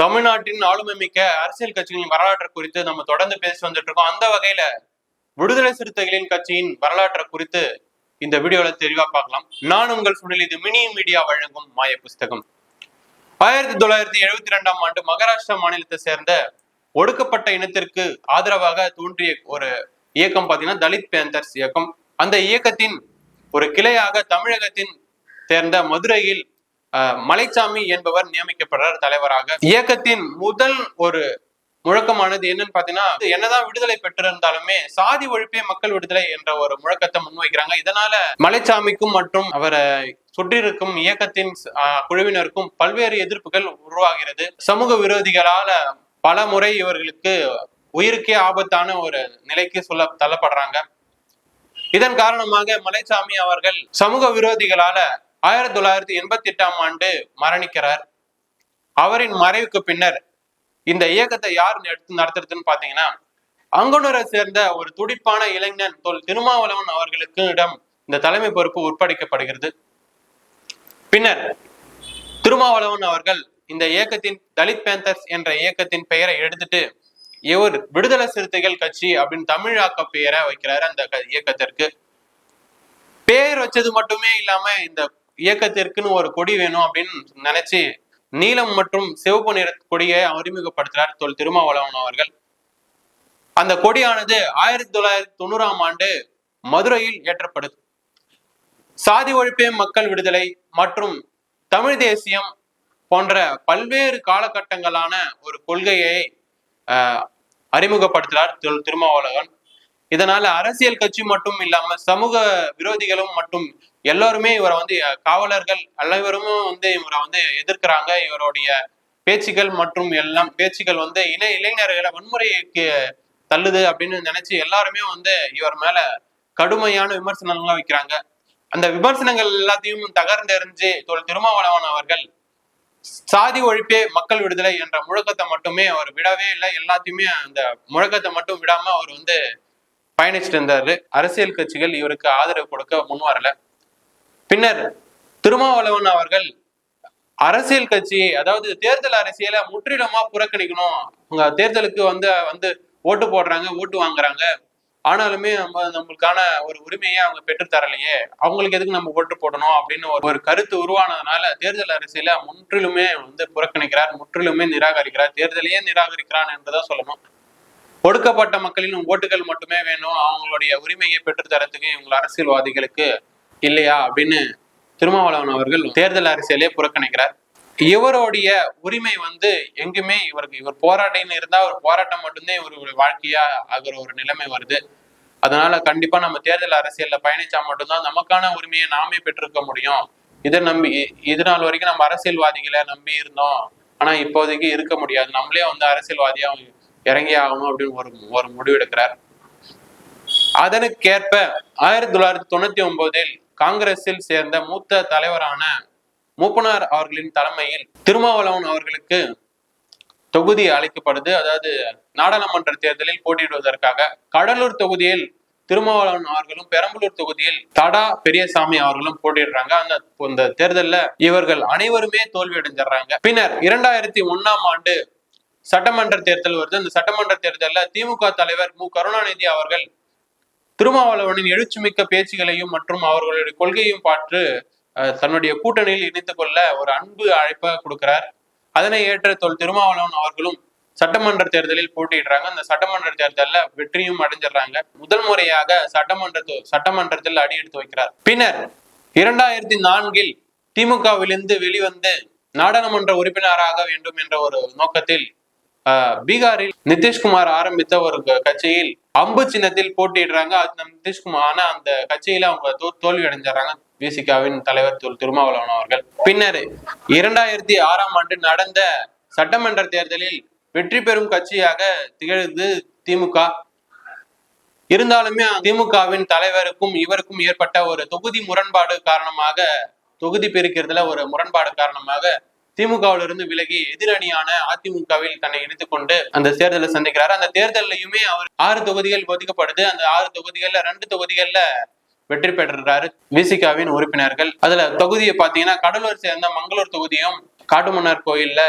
தமிழ்நாட்டின் ஆளுமை மிக்க அரசியல் கட்சிகளின் வரலாற்று குறித்து நம்ம தொடர்ந்து பேசி வந்துட்டு இருக்கோம். அந்த வகையில விடுதலை சிறுத்தைகளின் கட்சியின் வரலாற்று குறித்து இந்த வீடியோல தெளிவா பார்க்கலாம். நான் உங்கள் சுனில். இது மினி மீடியா வழங்கும் மாய புஸ்தகம். 1972ஆம் ஆண்டு மகாராஷ்டிரா மாநிலத்தை சேர்ந்த ஒடுக்கப்பட்ட இனத்திற்கு ஆதரவாக தோன்றிய ஒரு இயக்கம் பாத்தீங்கன்னா தலித் பேந்தர்ஸ் இயக்கம். அந்த இயக்கத்தின் ஒரு கிளையாக தமிழகத்தின் சேர்ந்த மதுரையில் மலைச்சாமி என்பவர் நியமிக்கப்படுறார் தலைவராக. இயக்கத்தின் முதல் ஒரு முழக்கமானது என்னன்னு பாத்தீங்கன்னா, என்னதான் விடுதலை பெற்றிருந்தாலுமே சாதி ஒழிப்பே மக்கள் விடுதலை என்ற ஒரு முழக்கத்தை முன்வைக்கிறாங்க. இதனால மலைச்சாமிக்கும் மற்றும் அவரை சுற்றிருக்கும் இயக்கத்தின் குழுவினருக்கும் பல்வேறு எதிர்ப்புகள் உருவாகிறது. சமூக விரோதிகளால பல முறை இவர்களுக்கு உயிருக்கே ஆபத்தான ஒரு நிலைக்கு தள்ளப்படுறாங்க. இதன் காரணமாக மலைச்சாமி அவர்கள் சமூக விரோதிகளால 1988ஆம் ஆண்டு மரணிக்கிறார். அவரின் மறைவுக்கு பின்னர் இந்த இயக்கத்தை யார் எடுத்து நடத்துறதுன்னு பாத்தீங்கன்னா, அங்கனூரை சேர்ந்த ஒரு துடிப்பான இளைஞன் திருமாவளவன் அவர்களுக்கு இந்த தலைமை பொறுப்பு உட்படைக்கப்படுகிறது. பின்னர் திருமாவளவன் அவர்கள் இந்த இயக்கத்தின் தலித் பேந்தர்ஸ் என்ற இயக்கத்தின் பெயரை எடுத்துட்டு இவர் விடுதலை சிறுத்தைகள் கட்சி அப்படின்னு தமிழாக்க பெயரை வைக்கிறாரு. அந்த இயக்கத்திற்கு பெயர் வச்சது மட்டுமே இல்லாம இந்த இயக்கத்திற்குன்னு ஒரு கொடி வேணும் அப்படின்னு நினைச்சு நீலம் மற்றும் சிவப்பு நிற கொடியை அறிமுகப்படுத்துறார் திருமாவளவன் அவர்கள். அந்த கொடியானது 1990ஆம் ஆண்டு மதுரையில் ஏற்றப்படுது. சாதி ஒழிப்பே மக்கள் விடுதலை மற்றும் தமிழ் தேசியம் போன்ற பல்வேறு காலகட்டங்களான ஒரு கொள்கையை அறிமுகப்படுத்துறார் திருமாவளவன். இதனால அரசியல் கட்சி மட்டும் இல்லாம சமூக விரோதிகளும் மற்றும் எல்லாருமே இவரை காவலர்கள் அனைவரும் இவரை எதிர்க்கிறாங்க. இவருடைய பேச்சுகள் மற்றும் எல்லாம் பேச்சுகள் இளைஞர்களை வன்முறைக்கு தள்ளுது அப்படின்னு நினைச்சு எல்லாருமே இவர் மேல கடுமையான விமர்சனங்கள்லாம் வைக்கிறாங்க. அந்த விமர்சனங்கள் எல்லாத்தையும் தகர்ந்தெறிஞ்சு திருமாவளவன் அவர்கள் சாதி ஒழிப்பே மக்கள் விடுதலை என்ற முழக்கத்தை மட்டுமே அவர் விடவே இல்லை. எல்லாத்தையுமே அந்த முழக்கத்தை மட்டும் விடாம அவர் பயணிச்சுட்டு இருந்தாரு. அரசியல் கட்சிகள் இவருக்கு ஆதரவு கொடுக்க முன் வரல. பின்னர் திருமாவளவன் அவர்கள் அரசியல் கட்சியை, அதாவது தேர்தல் அரசியலை முற்றிலுமா புறக்கணிக்கணும். அவங்க தேர்தலுக்கு ஓட்டு போடுறாங்க, ஓட்டு வாங்குறாங்க, ஆனாலுமே நம்மளுக்கான ஒரு உரிமையை அவங்க பெற்று தரலையே, அவங்களுக்கு எதுக்கு நம்ம ஓட்டு போடணும் அப்படின்னு ஒரு கருத்து உருவானதுனால தேர்தல் அரசியலை முற்றிலுமே புறக்கணிக்கிறார், முற்றிலுமே நிராகரிக்கிறார், தேர்தலையே நிராகரிக்கிறான் என்றுதான் சொல்லணும். ஒடுக்கப்பட்ட மக்களின் ஓட்டுகள் மட்டுமே வேணும், அவங்களுடைய உரிமையை பெற்று தரத்துக்கு இவங்க அரசியல்வாதிகளுக்கு இல்லையா அப்படின்னு திருமாவளவன் அவர்கள் தேர்தல் அரசியலே புறக்கணிக்கிறார். இவருடைய உரிமை எங்குமே இவர் போராட்டின்னு இருந்தா ஒரு போராட்டம் மட்டும்தான் இவருடைய வாழ்க்கையா ஆகிற ஒரு நிலைமை வருது. அதனால கண்டிப்பா நம்ம தேர்தல் அரசியல்ல பயணிச்சா மட்டும்தான் நமக்கான உரிமையை நாமே பெற்றிருக்க முடியும். இது நாள் வரைக்கும் நம்ம அரசியல்வாதிகளை நம்பி இருந்தோம், ஆனா இப்போதைக்கு இருக்க முடியாது, நம்மளே அரசியல்வாதியா இறங்கி ஆகணும் அப்படின்னு ஒரு முடிவு எடுக்கிறார். அதனுக்கேற்ப 1999இல் காங்கிரஸில் சேர்ந்த மூத்த தலைவரான மூப்பனார் அவர்களின் தலைமையில் திருமாவளவன் அவர்களுக்கு தொகுதி அளிக்கப்படுது. அதாவது நாடாளுமன்ற தேர்தலில் போட்டியிடுவதற்காக கடலூர் தொகுதியில் திருமாவளவன் அவர்களும் பெரம்பலூர் தொகுதியில் தடா பெரியசாமி அவர்களும் போட்டியிடுறாங்க. அந்த தேர்தல்ல இவர்கள் அனைவருமே தோல்வி அடைஞ்சிடறாங்க. பின்னர் 2001ஆம் ஆண்டு சட்டமன்ற தேர்தல் வருது. அந்த சட்டமன்ற தேர்தலில் திமுக தலைவர் மு கருணாநிதி அவர்கள் திருமாவளவனின் எழுச்சிமிக்க பேச்சுகளையும் மற்றும் அவர்களுடைய கொள்கையும் பார்த்து தன்னுடைய கூட்டணியில் இணைத்துக் கொள்ள ஒரு அன்பு அழைப்பை கொடுக்கிறார். அதனை ஏற்ற திருமாவளவன் அவர்களும் சட்டமன்ற தேர்தலில் போட்டியிடுறாங்க. அந்த சட்டமன்ற தேர்தலில் வெற்றியும் அடைஞ்சிடறாங்க. முதல் முறையாக சட்டமன்றத்தில் அடி எடுத்து வைக்கிறார். பின்னர் 2004இல் திமுகவிலிருந்து வெளிவந்து நாடாளுமன்ற உறுப்பினராக வேண்டும் என்ற ஒரு நோக்கத்தில் பீகாரில் நிதிஷ்குமார் ஆரம்பித்த ஒரு கட்சியில் அம்பு சின்னத்தில் போட்டியிடுறாங்க. நிதிஷ்குமார் அந்த கட்சியில அவங்க தோல்வி அடைஞ்சாங்க விசிகாவின் தலைவர் திருமாவளவன் அவர்கள். பின்னர் 2006ஆம் ஆண்டு நடந்த சட்டமன்ற தேர்தலில் வெற்றி பெறும் கட்சியாக திகழ்ந்து திமுக. இருந்தாலுமே திமுகவின் தலைவருக்கும் இவருக்கும் ஏற்பட்ட ஒரு தொகுதி முரண்பாடு காரணமாக, தொகுதி பிரிக்கிறதுல ஒரு முரண்பாடு காரணமாக திமுகவிலிருந்து விலகி எதிரணியான அதிமுகவில் தன்னை இணைத்துக் கொண்டு அந்த தேர்தலை சந்திக்கிறாரு. அந்த தேர்தலையுமே அவர் 6 தொகுதிகள் ஒதுக்கப்படுது. அந்த 6 தொகுதிகள்ல 2 தொகுதிகள்ல வெற்றி பெற்றாரு விசிகாவின் உறுப்பினர்கள். அதுல தொகுதியை பாத்தீங்கன்னா கடலூர் சேர்ந்த மங்களூர் தொகுதியும் காட்டுமன்னார் கோயில்ல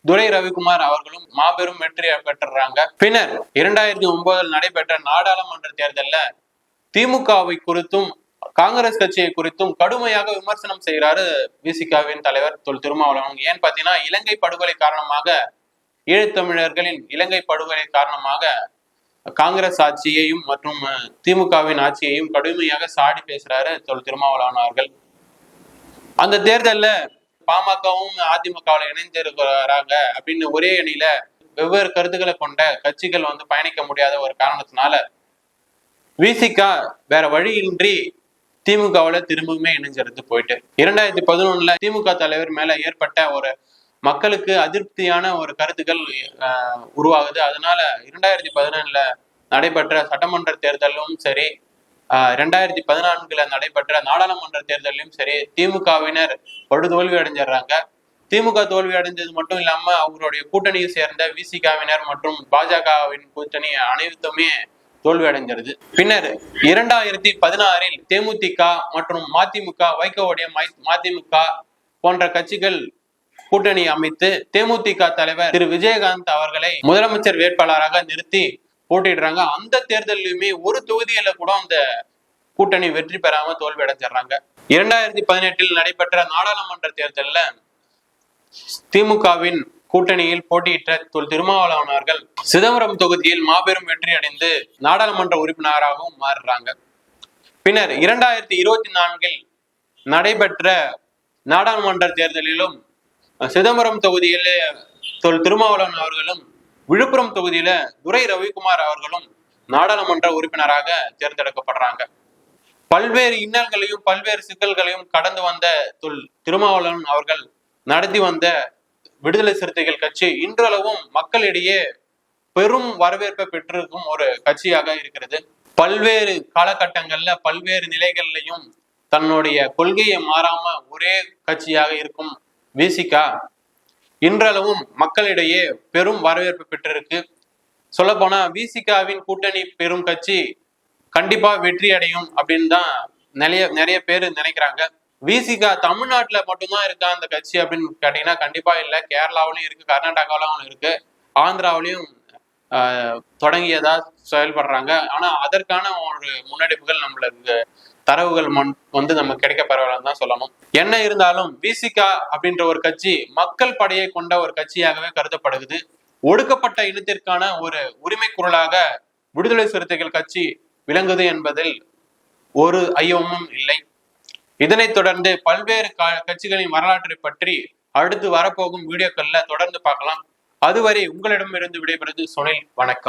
துரை ரவிக்குமார் அவர்களும் மாபெரும் வெற்றி பெற்றுறாங்க. பின்னர் 2009 நடைபெற்ற நாடாளுமன்ற தேர்தலில் திமுகவை குறித்தும் காங்கிரஸ் கட்சியை குறித்தும் கடுமையாக விமர்சனம் செய்கிறாரு விசிகாவின் தலைவர் தொல் திருமாவளவன். ஏன்னு பாத்தீங்கன்னா, இலங்கை படுகொலை காரணமாக, ஈழத்தமிழர்களின் இலங்கை படுகொலை காரணமாக காங்கிரஸ் ஆட்சியையும் மற்றும் திமுகவின் ஆட்சியையும் கடுமையாக சாடி பேசுறாரு தொல் திருமாவளவன் அவர்கள். அந்த தேர்தலில் பாமகவும் அதிமுகவில் இணைந்திருக்கிறாங்க அப்படின்னு ஒரே அணியில வெவ்வேறு கருத்துக்களை கொண்ட கட்சிகள் பயணிக்க முடியாத ஒரு காரணத்தினால விசிக வேற வழியின்றி திமுகவில் திரும்பவுமே இணைஞ்சிருந்து போயிட்டு 2011 திமுக தலைவர் மேல ஏற்பட்ட ஒரு மக்களுக்கு அதிருப்தியான ஒரு கருத்துக்கள் உருவாகுது. அதனால 2014 நடைபெற்ற சட்டமன்ற தேர்தலும் சரி, 2014 நடைபெற்ற நாடாளுமன்ற தேர்தலையும் சரி, திமுகவினர் படுதோல்வி அடைஞ்சிடுறாங்க. திமுக தோல்வி அடைஞ்சது மட்டும் இல்லாம அவங்களுடைய கூட்டணியை சேர்ந்த விசிகாவினர் மற்றும் பாஜகவின் கூட்டணி அனைத்துமே தோல்வி அடைஞ்சிருது. பின்னர் 2016 தேமுதிக மற்றும் மதிமுக, வைகோவுடைய மதிமுக போன்ற கட்சிகள் கூட்டணி அமைத்து தேமுதிக தலைவர் திரு விஜயகாந்த் அவர்களை முதலமைச்சர் வேட்பாளராக நிறுத்தி போட்டிடுறாங்க. அந்த தேர்தலையுமே ஒரு தொகுதியில கூட அந்த கூட்டணி வெற்றி பெறாம தோல்வி அடைஞ்சிடறாங்க. 2018 நடைபெற்ற நாடாளுமன்ற தேர்தலில் திமுகவின் கூட்டணியில் போட்டியிட்ட தொல் திருமாவளவன் அவர்கள் சிதம்பரம் தொகுதியில் மாபெரும் வெற்றி அடைந்து நாடாளுமன்ற உறுப்பினராகவும் மாறுறாங்க. பின்னர் 2024 நடைபெற்ற நாடாளுமன்ற தேர்தலிலும் சிதம்பரம் தொகுதியிலே தொல் திருமாவளவன் அவர்களும், விழுப்புரம் தொகுதியில துரை ரவிக்குமார் அவர்களும் நாடாளுமன்ற உறுப்பினராக தேர்ந்தெடுக்கப்படுறாங்க. பல்வேறு இன்னல்களையும் பல்வேறு சிக்கல்களையும் கடந்து வந்த தொல் திருமாவளவன் அவர்கள் நடத்தி வந்த விடுதலை சிறுத்தைகள் கட்சி இன்றளவும் மக்களிடையே பெரும் வரவேற்பை பெற்றிருக்கும் ஒரு கட்சியாக இருக்கிறது. பல்வேறு காலகட்டங்கள்ல பல்வேறு நிலைகள்லையும் தன்னுடைய கொள்கையை மாறாம ஒரே கட்சியாக இருக்கும் விசிக இன்றளவும் மக்களிடையே பெரும் வரவேற்பு பெற்றிருக்கு. சொல்ல போனா விசிகாவின் கூட்டணி பெரும் கட்சி கண்டிப்பா வெற்றி அடையும் அப்படின்னு தான் நிறைய பேர் நினைக்கிறாங்க. விசிக தமிழ்நாட்டுல மட்டும்தான் இருக்கா அந்த கட்சி அப்படின்னு கேட்டீங்கன்னா கண்டிப்பா இல்லை. கேரளாவிலையும் இருக்கு, கர்நாடகாவிலும் இருக்கு, ஆந்திராவிலையும் தொடங்கியதா செயல்படுறாங்க. ஆனா அதற்கான ஒரு முன்னெடுப்புகள் நம்மளுக்கு தரவுகள் நம்ம கிடைக்க பரவாயில்லன்னு தான் சொல்லணும். என்ன இருந்தாலும் விசிக அப்படின்ற ஒரு கட்சி மக்கள் படையை கொண்ட ஒரு கட்சியாகவே கருதப்படுகிறது. ஒடுக்கப்பட்ட இனத்திற்கான ஒரு உரிமை குரலாக விடுதலை சிறுத்தைகள் கட்சி விளங்குது என்பதில் ஒரு ஐயமும் இல்லை. இதனைத் தொடர்ந்து பல்வேறு கட்சிகளின் வரலாற்றை பற்றி அடுத்து வரப்போகும் வீடியோக்கள்ல தொடர்ந்து பார்க்கலாம். அதுவரை உங்களிடமிருந்து விடைபெறுவது சுனில். வணக்கம்.